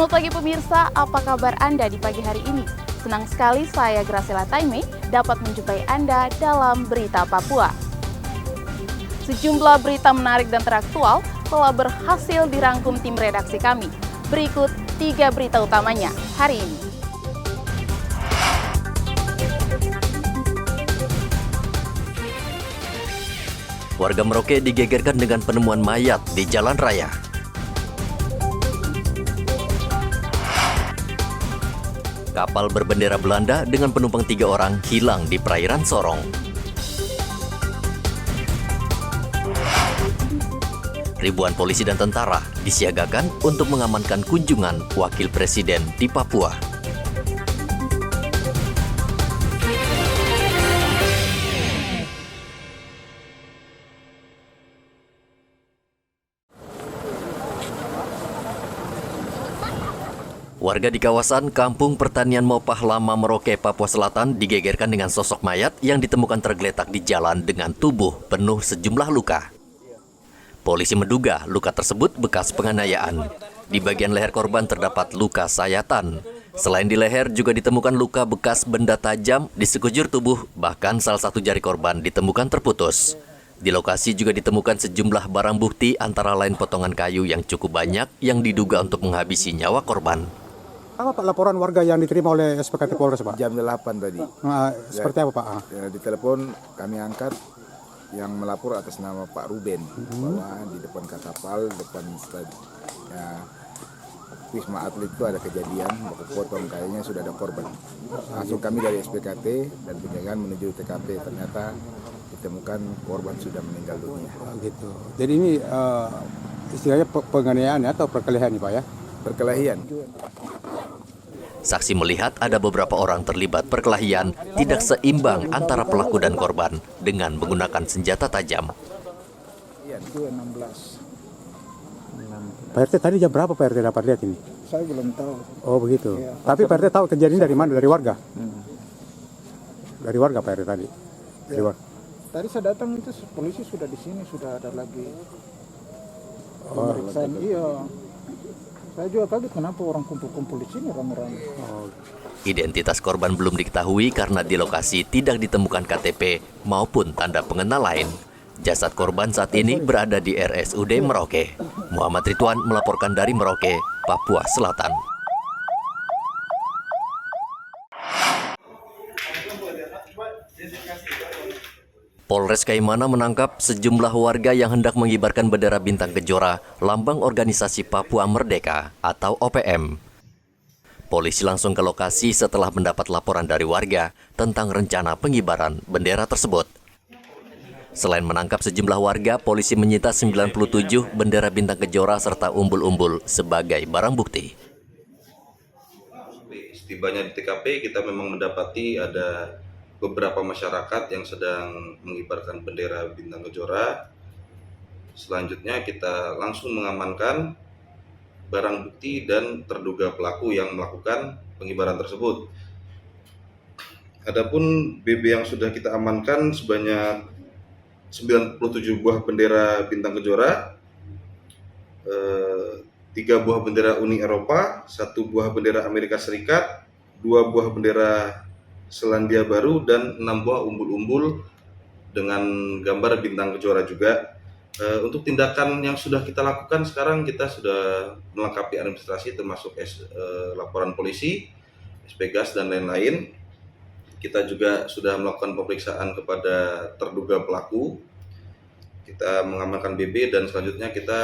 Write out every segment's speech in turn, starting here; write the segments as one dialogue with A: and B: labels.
A: Selamat pagi pemirsa, apa kabar Anda di pagi hari ini? Senang sekali saya Graciela Taime dapat menjumpai Anda dalam Berita Papua. Sejumlah berita menarik dan teraktual telah berhasil dirangkum tim redaksi kami. Berikut 3 berita utamanya hari ini.
B: Warga Merauke digegerkan dengan penemuan mayat di jalan raya. Kapal berbendera Belanda dengan penumpang 3 orang hilang di perairan Sorong. Ribuan polisi dan tentara disiagakan untuk mengamankan kunjungan wakil presiden di Papua. Warga di kawasan Kampung Pertanian Mopah Lama Merauke, Papua Selatan digegerkan dengan sosok mayat yang ditemukan tergeletak di jalan dengan tubuh penuh sejumlah luka. Polisi menduga luka tersebut bekas penganiayaan. Di bagian leher korban terdapat luka sayatan. Selain di leher juga ditemukan luka bekas benda tajam di sekujur tubuh, bahkan salah satu jari korban ditemukan terputus. Di lokasi juga ditemukan sejumlah barang bukti antara lain potongan kayu yang cukup banyak yang diduga untuk menghabisi nyawa korban.
C: Apa Pak laporan warga yang diterima oleh SPKT Polres Pak?
D: Jam 8 tadi.
C: Seperti apa Pak?
D: Di telepon kami angkat yang melapor atas nama Pak Ruben bahwa di depan kapal, depan Wisma Atlet itu ada kejadian, potong kayunya sudah ada korban. Langsung kami dari SPKT dan penjagaan menuju TKP, ternyata ditemukan korban sudah meninggal dunia.
C: Gitu. Jadi ini istilahnya penganiayaan atau perkelahian nih Pak ya?
D: Perkelahian.
B: Saksi melihat ada beberapa orang terlibat perkelahian tidak seimbang antara pelaku dan korban dengan menggunakan senjata tajam.
D: Itu 16.
C: Pak RT tadi jam berapa Pak RT dapat lihat ini?
D: Saya belum tahu.
C: Oh begitu.
D: Ya,
C: Tapi Pak RT tahu kejadian dari mana? Dari warga? Dari warga Pak RT tadi? Dari warga.
E: Tadi saya datang itu polisi sudah di sini, sudah ada lagi pemeriksaan. Iya. Saya juga kaget kenapa orang kumpul-kumpul di sini rame-rame.
B: Identitas korban belum diketahui karena di lokasi tidak ditemukan KTP maupun tanda pengenal lain. Jasad korban saat ini berada di RSUD Merauke. Muhammad Ridwan melaporkan dari Merauke, Papua Selatan. Polres Kaimana menangkap sejumlah warga yang hendak mengibarkan bendera bintang kejora lambang organisasi Papua Merdeka atau OPM. Polisi langsung ke lokasi setelah mendapat laporan dari warga tentang rencana pengibaran bendera tersebut. Selain menangkap sejumlah warga, polisi menyita 97 bendera bintang kejora serta umbul-umbul sebagai barang bukti.
F: Setibanya di TKP kita memang mendapati ada beberapa masyarakat yang sedang mengibarkan bendera bintang kejora. Selanjutnya kita langsung mengamankan barang bukti dan terduga pelaku yang melakukan pengibaran tersebut. Adapun BB yang sudah kita amankan sebanyak 97 buah bendera bintang kejora, 3 buah bendera Uni Eropa, 1 buah bendera Amerika Serikat, 2 buah bendera Selandia Baru, dan 6 buah umbul-umbul dengan gambar bintang kejora juga. Untuk tindakan yang sudah kita lakukan sekarang, kita sudah melengkapi administrasi termasuk laporan polisi, SP gas dan lain-lain. Kita juga sudah melakukan pemeriksaan kepada terduga pelaku. Kita mengamankan BB dan selanjutnya kita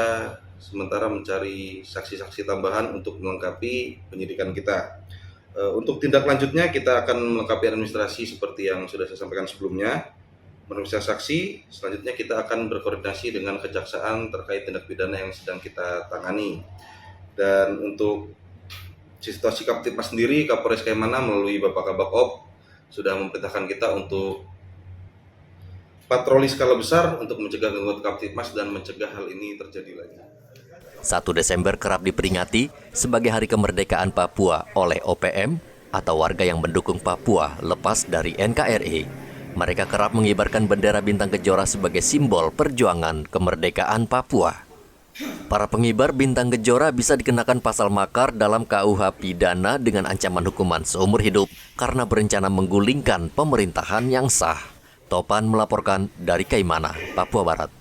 F: sementara mencari saksi-saksi tambahan untuk melengkapi penyidikan kita. Untuk tindak lanjutnya kita akan melengkapi administrasi seperti yang sudah saya sampaikan sebelumnya, memeriksa saksi. Selanjutnya kita akan berkoordinasi dengan kejaksaan terkait tindak pidana yang sedang kita tangani. Dan untuk situasi Kaptipmas sendiri, Kapolres Kaimana melalui Bapak Kabak-Op sudah memerintahkan kita untuk patroli skala besar untuk mencegah gangguan Kaptipmas dan mencegah hal ini terjadi lagi.
B: 1 Desember kerap diperingati sebagai Hari Kemerdekaan Papua oleh OPM atau warga yang mendukung Papua lepas dari NKRI. Mereka kerap mengibarkan bendera bintang kejora sebagai simbol perjuangan kemerdekaan Papua. Para pengibar bintang kejora bisa dikenakan pasal makar dalam KUH pidana dengan ancaman hukuman seumur hidup karena berencana menggulingkan pemerintahan yang sah. Topan melaporkan dari Kaimana, Papua Barat.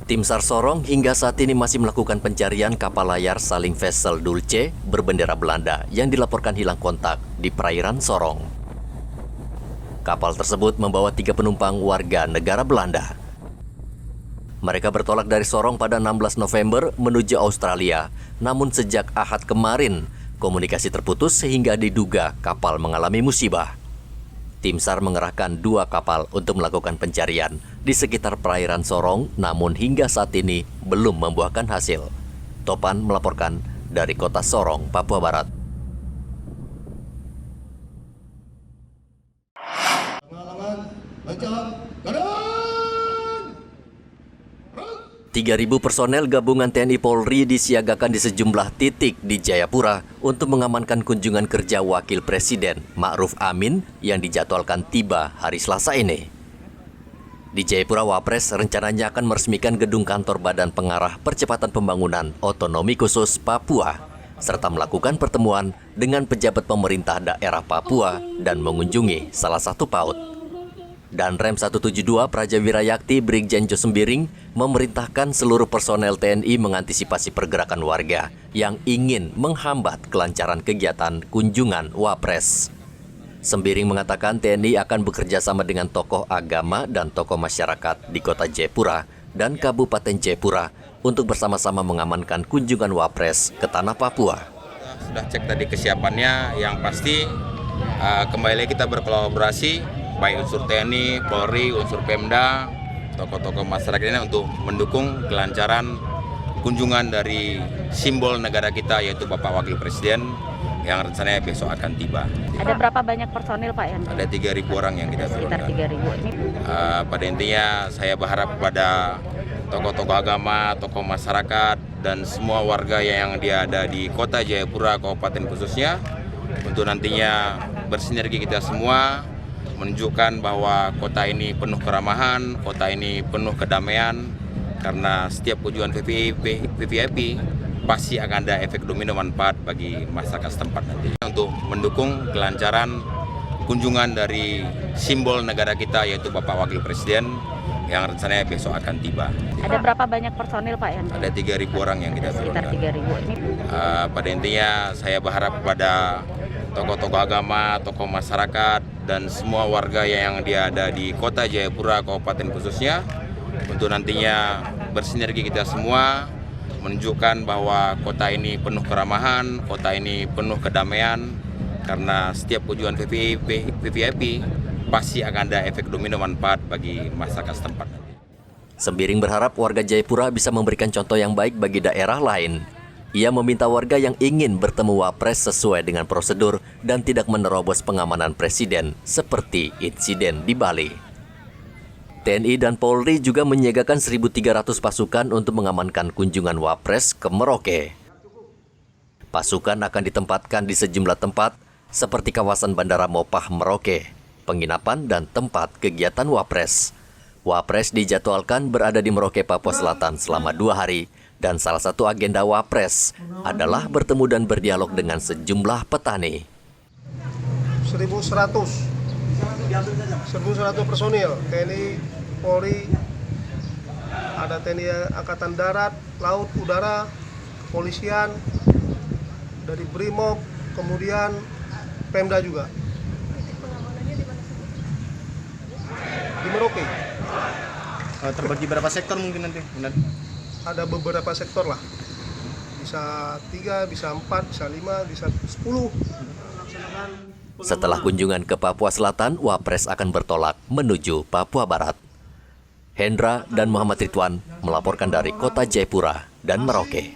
B: Tim SAR Sorong hingga saat ini masih melakukan pencarian kapal layar Saling Vessel Dulce berbendera Belanda yang dilaporkan hilang kontak di perairan Sorong. Kapal tersebut membawa 3 penumpang warga negara Belanda. Mereka bertolak dari Sorong pada 16 November menuju Australia, namun sejak Ahad kemarin komunikasi terputus sehingga diduga kapal mengalami musibah. Tim SAR mengerahkan 2 kapal untuk melakukan pencarian di sekitar perairan Sorong, namun hingga saat ini belum membuahkan hasil. Topan melaporkan dari kota Sorong, Papua Barat. 3.000 personel gabungan TNI Polri disiagakan di sejumlah titik di Jayapura untuk mengamankan kunjungan kerja Wakil Presiden Ma'ruf Amin yang dijadwalkan tiba hari Selasa ini. Di Jayapura, Wapres rencananya akan meresmikan gedung kantor Badan Pengarah Percepatan Pembangunan Otonomi Khusus Papua, serta melakukan pertemuan dengan pejabat pemerintah daerah Papua dan mengunjungi salah satu PAUD. Dan Rem 172 Prajawira Yakti Brigjen Jo Sembiring memerintahkan seluruh personel TNI mengantisipasi pergerakan warga yang ingin menghambat kelancaran kegiatan kunjungan Wapres. Sembiring mengatakan TNI akan bekerja sama dengan tokoh agama dan tokoh masyarakat di kota Jayapura dan Kabupaten Jayapura untuk bersama-sama mengamankan kunjungan Wapres ke tanah Papua.
G: Sudah cek tadi kesiapannya, yang pasti kembali kita berkolaborasi baik unsur TNI, Polri, unsur Pemda, tokoh-tokoh masyarakat ini untuk mendukung kelancaran kunjungan dari simbol negara kita yaitu Bapak Wakil Presiden yang rencananya besok akan tiba.
H: Ada berapa banyak personil Pak yang?
G: Ada 3.000 orang yang kita
H: sekitar
G: turunkan.
H: 3.000 ini.
G: Pada intinya saya berharap kepada tokoh-tokoh agama, tokoh masyarakat dan semua warga yang ada di kota Jayapura, kabupaten khususnya untuk nantinya bersinergi kita semua menunjukkan bahwa kota ini penuh keramahan, kota ini penuh kedamaian, karena setiap kunjungan VVIP pasti akan ada efek domino manfaat bagi masyarakat setempat nanti. Untuk mendukung kelancaran kunjungan dari simbol negara kita yaitu Bapak Wakil Presiden yang rencananya besok akan tiba.
H: Ada berapa banyak personil Pak yang?
G: Ada 3.000 orang yang kita
H: sekitar
G: turunkan.
H: 3.000 ini.
G: Pada intinya saya berharap kepada tokoh-tokoh agama, tokoh masyarakat, dan semua warga yang ada di kota Jayapura, kabupaten khususnya untuk nantinya bersinergi kita semua menunjukkan bahwa kota ini penuh keramahan, kota ini penuh kedamaian, karena setiap kunjungan VVIP pasti akan ada efek domino manfaat bagi masyarakat setempat.
B: Sembiring berharap warga Jayapura bisa memberikan contoh yang baik bagi daerah lain. Ia meminta warga yang ingin bertemu Wapres sesuai dengan prosedur dan tidak menerobos pengamanan presiden seperti insiden di Bali. TNI dan Polri juga menyiagakan 1.300 pasukan untuk mengamankan kunjungan Wapres ke Merauke. Pasukan akan ditempatkan di sejumlah tempat seperti kawasan Bandara Mopah Merauke, penginapan dan tempat kegiatan Wapres. Wapres dijadwalkan berada di Merauke, Papua Selatan selama 2 hari. Dan salah satu agenda Wapres adalah bertemu dan berdialog dengan sejumlah petani.
I: 1.100 personil TNI, Polri, ada TNI Angkatan Darat, Laut, Udara, Kepolisian, dari Brimob, kemudian Pemda juga. Di Merauke.
E: Terbagi berapa sektor mungkin nanti?
I: Ada beberapa sektor lah, bisa 3, bisa 4, bisa 5, bisa 10.
B: Setelah kunjungan ke Papua Selatan, Wapres akan bertolak menuju Papua Barat. Hendra dan Muhammad Ridwan melaporkan dari kota Jayapura dan Merauke.